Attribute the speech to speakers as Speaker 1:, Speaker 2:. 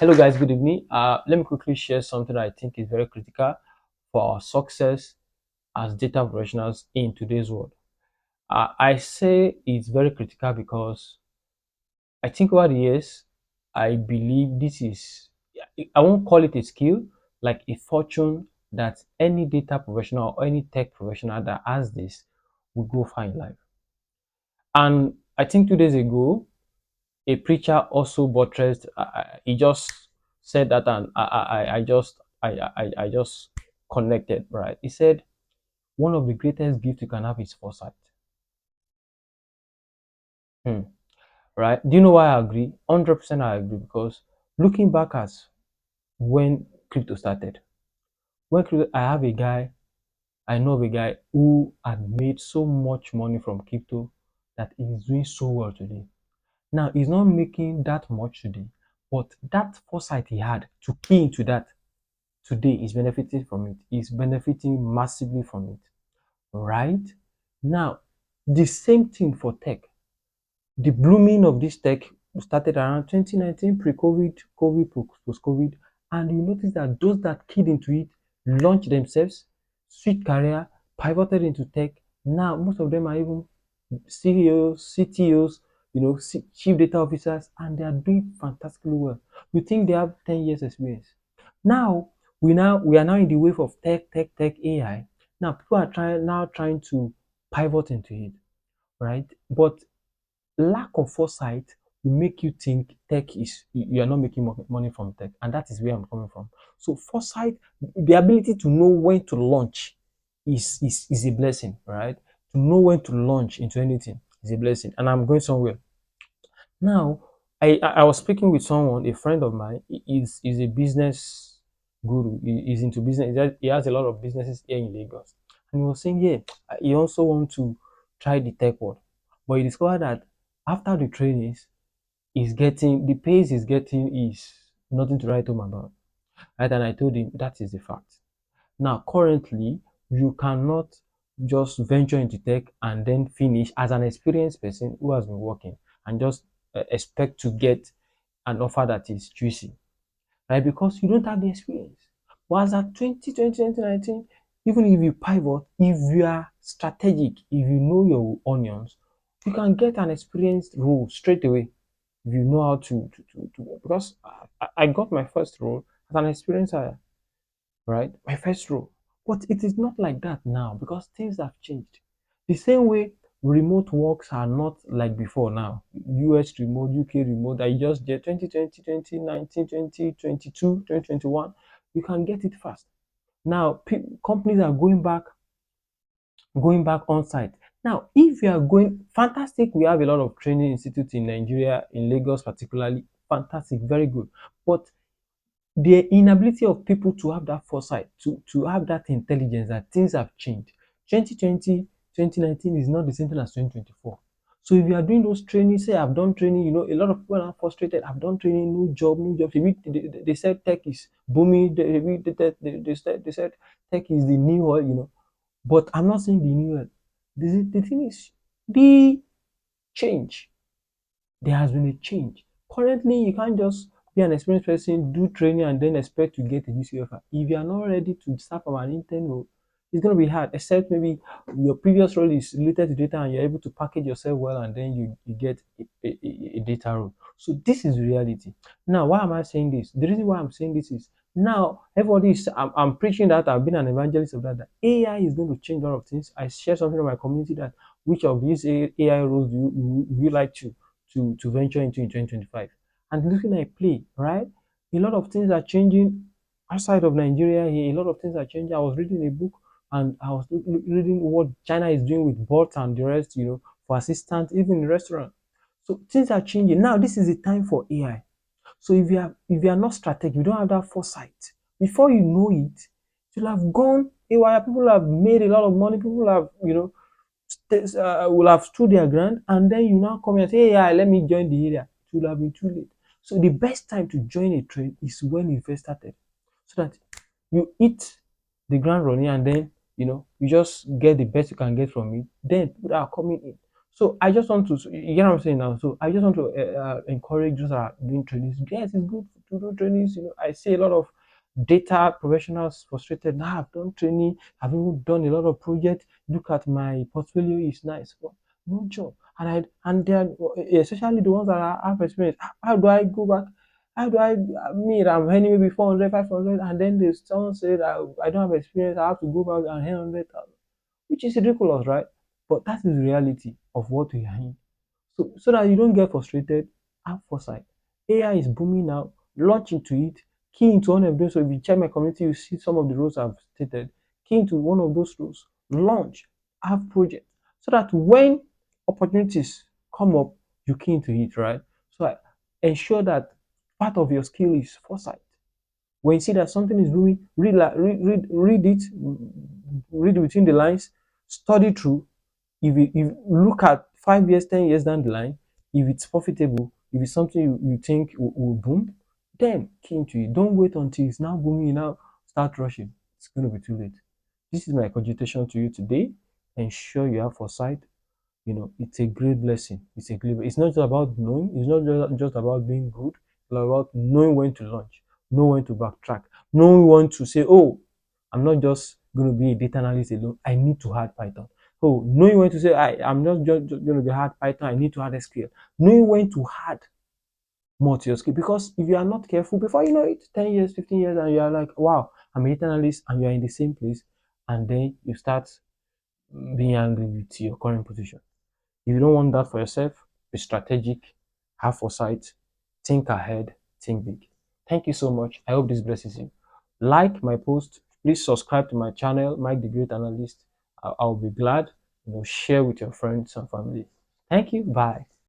Speaker 1: Hello, guys. Good evening. Let me quickly share something that I think is very critical for our success as data professionals in today's world. I say it's very critical because I think over the years, I believe this is, I won't call it a skill, like a fortune that any data professional or any tech professional that has this will go far in life. And I think 2 days ago, a preacher also buttressed. He just said that, and I just connected. Right? He said one of the greatest gifts you can have is foresight. Hmm. Right? Do you know why I agree? 100% I agree because looking back at when crypto started, I have a guy, I know of a guy who had made so much money from crypto that he is doing so well today. Now he's not making that much today, but that foresight he had to key into that today is benefiting from it. Is benefiting massively from it. Right? Now, the same thing for tech. The blooming of this tech started around 2019, pre-COVID, COVID, post-COVID, and you notice that those that keyed into it launched themselves, switched career, pivoted into tech. Now, most of them are even CEOs, CTOs, chief data officers, and they are doing fantastically well. You think they have 10 years experience. Now, we are now in the wave of tech, AI. Now, people are trying to pivot into it, right? But lack of foresight will make you think tech is you are not making money from tech, and that is where I'm coming from. So foresight, the ability to know when to launch is a blessing, right? To know when to launch into anything is a blessing. And I'm going somewhere now. I was speaking with someone, a friend of mine. Is a business guru. He's into business. He has a lot of businesses here in Lagos, and he was saying, yeah, he also want to try the tech world, but he discovered that after the trainings, is getting the pace he's getting is nothing to write home about. Right? And I told him that is the fact. Now, currently, you cannot just venture into tech and then finish as an experienced person who has been working and just expect to get an offer that is juicy, right? Because you don't have the experience. But as at 2020, 2019, even if you pivot, if you are strategic, if you know your onions, you can get an experienced role straight away if you know how to work. Because I got my first role as an experienced hire, right? My first role. But it is not like that now because things have changed. The same way remote works are not like before now. US remote, UK remote, I just get 2020, 2019, 2022, 2021. You can get it fast. Now, companies are going back on site. Now, if you are going, fantastic, we have a lot of training institutes in Nigeria, in Lagos particularly, fantastic, very good. But the inability of people to have that foresight, to have that intelligence that things have changed. 2020, 2019 is not the same thing as 2024. So if you are doing those trainings, say I've done training, a lot of people are frustrated. I've done training, no job, no job. They said tech is booming. They said tech is the new oil, But I'm not saying the new oil. The thing is, the change. There has been a change. Currently, you can't just be an experienced person, do training, and then expect to get a GCFR. If you are not ready to start from an intern role, it's going to be hard, except maybe your previous role is related to data and you're able to package yourself well and then you get a data role. So this is reality. Now, why am I saying this? The reason why I'm saying this is now everybody is, I'm preaching that I've been an evangelist of that AI is going to change a lot of things. I share something in my community that which of these AI roles do you like to venture into in 2025. And looking at play, right? A lot of things are changing outside of Nigeria here. A lot of things are changing. I was reading a book and I was reading what China is doing with bots and the rest, for assistance, even in restaurants. So things are changing. Now this is the time for AI. So if you are not strategic, you don't have that foresight. Before you know it, you'll have gone haywire. People have made a lot of money. People have, will have stood their ground, and then you now come and say, hey, yeah, let me join the area. It will have been too late. So the best time to join a trade is when you first started, so that you hit the ground running, and then you just get the best you can get from it. Then people are coming in. So you get what I'm saying now. So I just want to encourage those that are doing trading. Yes, it's good to do trainings. I see a lot of data professionals frustrated. Now I've done training, I've even done a lot of projects. Look at my portfolio, is nice, but no job. And then especially the ones that have experience. How do I go back? How do I'm earning maybe 400, 500, and then there's someone said I don't have experience, I have to go back and earn 100,000, which is ridiculous, right? But that is the reality of what we are in. So that you don't get frustrated, have foresight. AI is booming now. Launch into it. Key into one of those. So if you check my community, you see some of the roles I've stated. Key into one of those roles. Launch. Have projects. So that when opportunities come up, you key into it, right? So ensure that part of your skill is foresight. When you see that something is booming, read it, read between the lines, study through. If you look at 5 years, 10 years down the line, if it's profitable, if it's something you think will boom, then key into it. Don't wait until it's now booming, you now start rushing. It's going to be too late. This is my cogitation to you today. Ensure you have foresight. It's a great blessing. It's not just about knowing, it's not just about being good, it's about knowing when to launch, know when to backtrack, knowing when to say, oh, I'm not just going to be a data analyst alone, I need to add Python. Oh, knowing when to say, I'm not just going to be hard Python, I need to add SQL. Knowing when to add more to your skill, because if you are not careful, before you know it, 10 years, 15 years, and you are like, wow, I'm a data analyst, and you are in the same place, and then you start being angry with your current position. If you don't want that for yourself, be strategic, have foresight, think ahead, think big. Thank you so much. I hope this blesses you. Like my post, please subscribe to my channel, Mike the Great Analyst. I'll be glad. Share with your friends and family. Thank you. Bye.